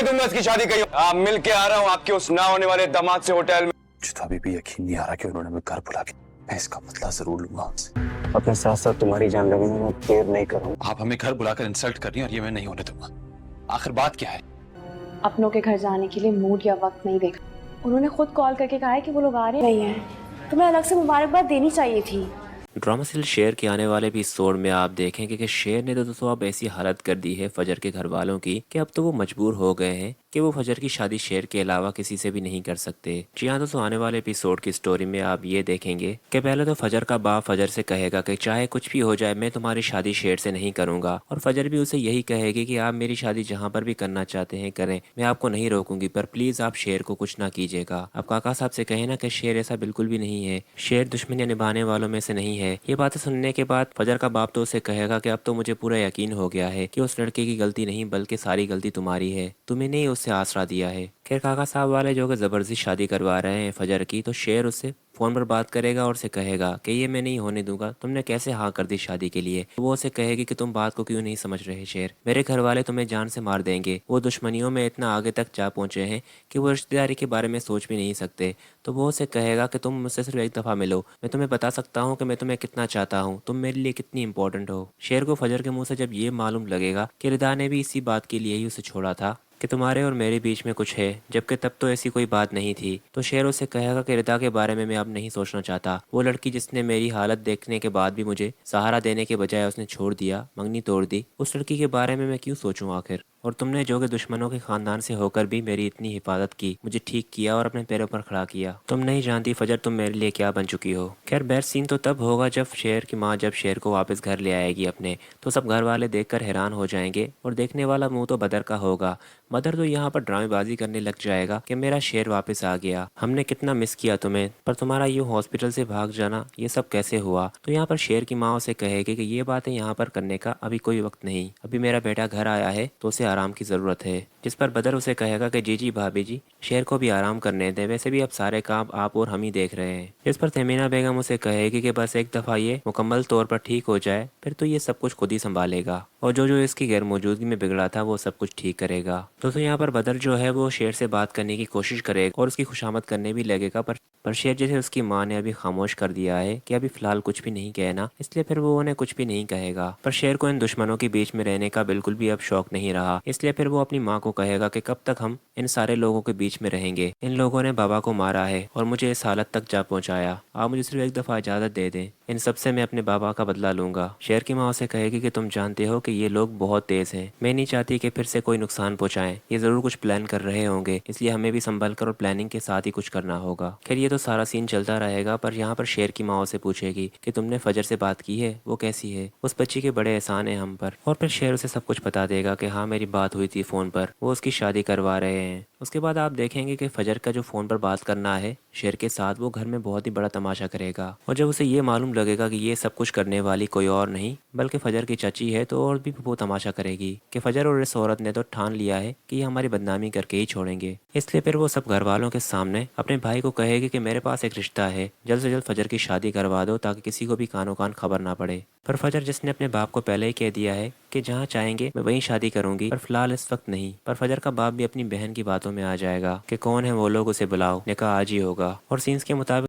दूंगा इसकी शादी कहीं। आप मिल के आ रहा हूँ आपके उस ना होने वाले दामाद से होटल में। मुझे तो अभी भी यकीन नहीं आ रहा कि उन्होंने मैं घर बुला के, मैं इसका बदला जरूर लूंगा उनसे। अपने साथ साथ तुम्हारी जान लेने में मैं देर नहीं करूंगा। आप हमें घर बुलाकर इंसल्ट कर रही हैं और ये मैं नहीं होने दूंगा। आखिर बात क्या है? अपनों के घर जाने के लिए मूड या वक्त नहीं देखा। उन्होंने खुद कॉल करके कहा है कि वो लोग आ रहे नहीं हैं। तुम्हें अलग से मुबारकबाद देनी चाहिए थी। ड्रामा सीरियल शेर के आने वाले एपिसोड में आप देखेंगे कि शेर ने तो दोस्तों अब ऐसी हालत कर दी है फजर के घर वालों की कि अब तो वो मजबूर हो गए हैं कि वो फजर की शादी शेर के अलावा किसी से भी नहीं कर सकते। जी हाँ दोस्तों, आने वाले एपिसोड की स्टोरी में आप ये देखेंगे कि पहले तो फजर का बाप फजर से कहेगा कि चाहे कुछ भी हो जाए मैं तुम्हारी शादी शेर से नहीं करूंगा, और फजर भी उसे यही कहेगी कि आप मेरी शादी जहाँ पर भी करना चाहते हैं करें, मैं आपको नहीं रोकूंगी, पर प्लीज आप शेर को कुछ ना कीजिएगा। आप काका साहब से कहे ना कि शेर ऐसा बिल्कुल भी नहीं है, शेर दुश्मनियां निभाने वालों में से नहीं है। ये बातें सुनने के बाद फजर का बाप तो उसे कहेगा कि अब तो मुझे पूरा यकीन हो गया है कि उस लड़के की गलती नहीं बल्कि सारी गलती तुम्हारी है, तुम्हें नहीं उससे आसरा दिया है। खैर काका साहब वाले जो कि जबरदस्ती शादी करवा रहे हैं फजर की, तो शेर उससे फोन पर बात करेगा और उसे कहेगा कि ये मैं नहीं होने दूंगा, तुमने कैसे हाँ कर दी शादी के लिए। तो वो उसे कहेगी कि तुम बात को क्यों नहीं समझ रहे शेर, मेरे घर वाले तुम्हें जान से मार देंगे, वो दुश्मनियों में इतना आगे तक जा पहुंचे हैं कि वो रिश्तेदारी के बारे में सोच भी नहीं सकते। तो वो उसे कहेगा कि तुम मुझसे सिर्फ एक दफ़ा मिलो, मैं तुम्हें बता सकता हूँ कि मैं तुम्हें कितना चाहता हूँ, तुम मेरे लिए कितनी इंपॉर्टेंट हो। शेर को फजर के मुंह से जब ये मालूम लगेगा कि रिदा ने भी इसी बात के लिए ही उसे छोड़ा था कि तुम्हारे और मेरे बीच में कुछ है, जबकि तब तो ऐसी कोई बात नहीं थी, तो शेर उसे कहेगा कि रिदा के बारे में मैं अब नहीं सोचना चाहता। वो लड़की जिसने मेरी हालत देखने के बाद भी मुझे सहारा देने के बजाय उसने छोड़ दिया, मंगनी तोड़ दी, उस लड़की के बारे में मैं क्यों सोचूं आखिर। और तुमने जो कि दुश्मनों के खानदान से होकर भी मेरी इतनी हिफाजत की, मुझे ठीक किया और अपने पैरों पर खड़ा किया, तुम नहीं जानती फजर तुम मेरे लिए क्या बन चुकी हो। खैर बेस्ट सीन तो तब होगा जब शेर की माँ जब शेर को वापस घर ले आएगी अपने, तो सब घर वाले देखकर हैरान हो जाएंगे और देखने वाला मुंह तो बदर का होगा। मदर तो यहाँ पर ड्रामेबाजी करने लग जाएगा कि मेरा शेर वापस आ गया, हमने कितना मिस किया तुम्हें, पर तुम्हारा यूँ हॉस्पिटल से भाग जाना ये सब कैसे हुआ। तो यहाँ पर शेर की माँ उसे कहेगी कि ये बातें यहाँ पर करने का अभी कोई वक्त नहीं, अभी मेरा बेटा घर आया है तो उसे आराम की ज़रूरत है। जिस पर बदर उसे कहेगा कि जी जी भाभी जी, शेर को भी आराम करने दें, वैसे भी अब सारे काम आप और हम ही देख रहे हैं। जिस पर तमीना बेगम उसे कहेगी कि बस एक दफ़ा ये मुकम्मल तौर पर ठीक हो जाए फिर तो ये सब कुछ खुद ही संभालेगा, और जो जो इसकी गैर मौजूदगी में बिगड़ा था वो सब कुछ ठीक करेगा। दोस्तों यहाँ पर बदर जो है वो शेर से बात करने की कोशिश करेगा और उसकी खुशामद करने भी लगेगा, पर शेर जैसे उसकी माँ ने अभी खामोश कर दिया है कि अभी फ़िलहाल कुछ भी नहीं कहना, इसलिए फिर वो उन्हें कुछ भी नहीं कहेगा। पर शेर को इन दुश्मनों के बीच में रहने का बिल्कुल भी अब शौक नहीं रहा, इसलिए फिर वो अपनी माँ को कहेगा कि कब तक हम इन सारे लोगों के बीच में रहेंगे, इन लोगों ने बाबा को मारा है और मुझे इस हालत तक जा पहुँचाया, आप मुझे सिर्फ एक दफ़ा इजाज़त दे दें, इन सब से मैं अपने बाबा का बदला लूंगा। शेर की माँ उसे कहेगी कि तुम जानते हो कि ये लोग बहुत तेज़ हैं, मैं नहीं चाहती कि फिर से कोई नुकसान पहुँचाएं, ये ज़रूर कुछ प्लान कर रहे होंगे, इसलिए हमें भी संभल कर और प्लानिंग के साथ ही कुछ करना होगा। खैर ये तो सारा सीन चलता रहेगा, पर यहाँ पर शेर की माँ उसे पूछेगी कि तुमने फजर से बात की है, वो कैसी है, उस बच्ची के बड़े एहसान है हम पर। और फिर शेर उसे सब कुछ बता देगा कि हाँ मेरी बात हुई थी फ़ोन पर, वो उसकी शादी करवा रहे हैं। उसके बाद आप देखेंगे कि फजर का जो फ़ोन पर बात करना है शेर के साथ, वो घर में बहुत ही बड़ा तमाशा करेगा, और जब उसे ये मालूम लगेगा कि ये सब कुछ करने वाली कोई और नहीं बल्कि फजर की चाची है, तो और भी वो तमाशा करेगी कि फजर और इस औरत ने तो ठान लिया है कि ये हमारी बदनामी करके ही छोड़ेंगे। इसलिए फिर वो सब घर वालों के सामने अपने भाई को कहेगी कि मेरे पास एक रिश्ता है, जल्द से जल्द फजर की शादी करवा दो ताकि किसी को भी कानो कान खबर ना पड़े। पर फजर जिसने अपने बाप को पहले ही कह दिया है कि जहाँ चाहेंगे मैं वहीं शादी करूंगी, पर फिलहाल इस वक्त नहीं। पर फजर का बाप भी अपनी बहन की बातों में आ जाएगा कि कौन है वो लोग, उसे बुलाओ, निकाह आज ही होगा। और सीन्स के मुताबिक